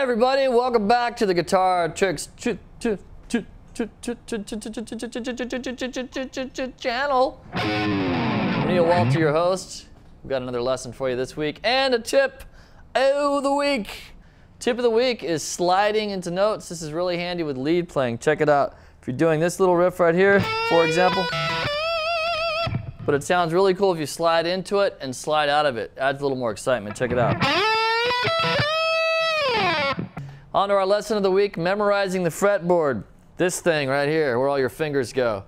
everybody, welcome back to the Guitar Tricks channel. I'm Neal Walter, your host. We've got another lesson for you this week and a tip of the week. Tip of the week is sliding into notes. This is really handy with lead playing. Check it out. If you're doing this little riff right here, for example, but it sounds really cool if you slide into it and slide out of it. Adds a little more excitement. Check it out. On to our lesson of the week, memorizing the fretboard. This thing right here, where all your fingers go.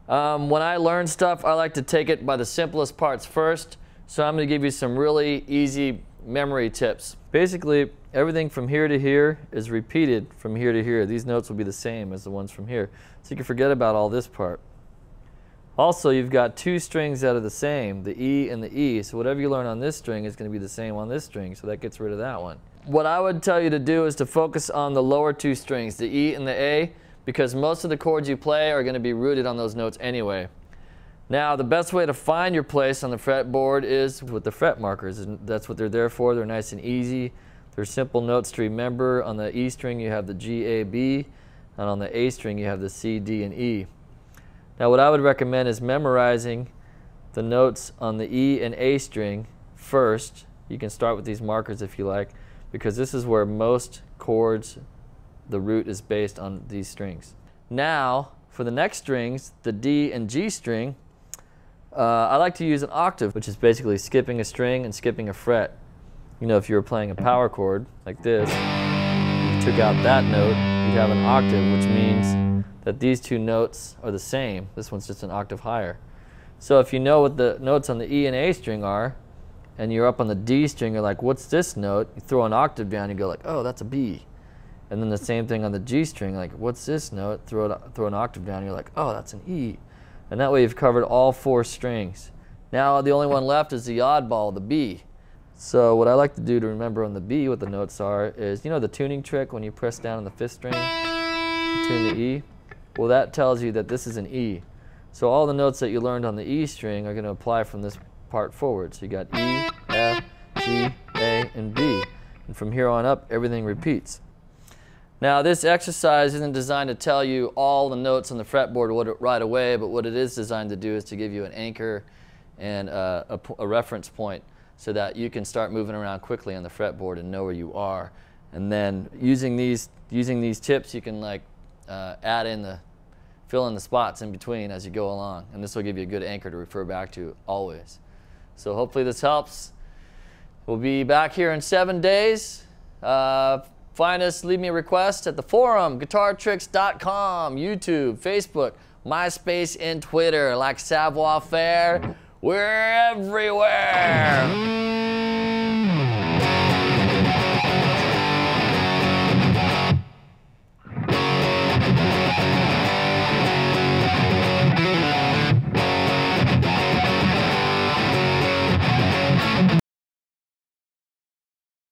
When I learn stuff, I like to take it by the simplest parts first. So I'm going to give you some really easy memory tips. Basically, everything from here to here is repeated from here to here. These notes will be the same as the ones from here. So you can forget about all this part. Also, you've got two strings that are the same, the E and the E. So whatever you learn on this string is going to be the same on this string. So that gets rid of that one. What I would tell you to do is to focus on the lower two strings, the E and the A, because most of the chords you play are going to be rooted on those notes anyway. Now, the best way to find your place on the fretboard is with the fret markers, and that's what they're there for. They're nice and easy. They're simple notes to remember. On the E string, you have the G, A, B, and on the A string, you have the C, D, and E. Now, what I would recommend is memorizing the notes on the E and A string first. You can start with these markers if you like, because this is where most chords, the root is based on these strings. Now, for the next strings, the D and G string, I like to use an octave, which is basically skipping a string and skipping a fret. You know, if you were playing a power chord like this, you took out that note, you'd have an octave, which means that these two notes are the same. This one's just an octave higher. So if you know what the notes on the E and A string are, and you're up on the D string, you're like, what's this note? You throw an octave down, you go like, oh, that's a B. And then the same thing on the G string, like, what's this note? Throw an octave down, you're like, oh, that's an E. And that way you've covered all four strings. Now the only one left is the oddball, the B. So what I like to do to remember on the B what the notes are is, you know the tuning trick when you press down on the fifth string, tune the E? Well, that tells you that this is an E. So all the notes that you learned on the E string are going to apply from this part forward. So you got E, F, G, A, and B. And from here on up, everything repeats. Now, this exercise isn't designed to tell you all the notes on the fretboard right away, but what it is designed to do is to give you an anchor and a reference point so that you can start moving around quickly on the fretboard and know where you are. And then using these tips, you can like fill in the spots in between as you go along, and this will give you a good anchor to refer back to always. So hopefully this helps. We'll be back here in 7 days. Find us, leave me a request at the forum, guitartricks.com, YouTube, Facebook, MySpace, and Twitter. Like savoir faire, we're everywhere.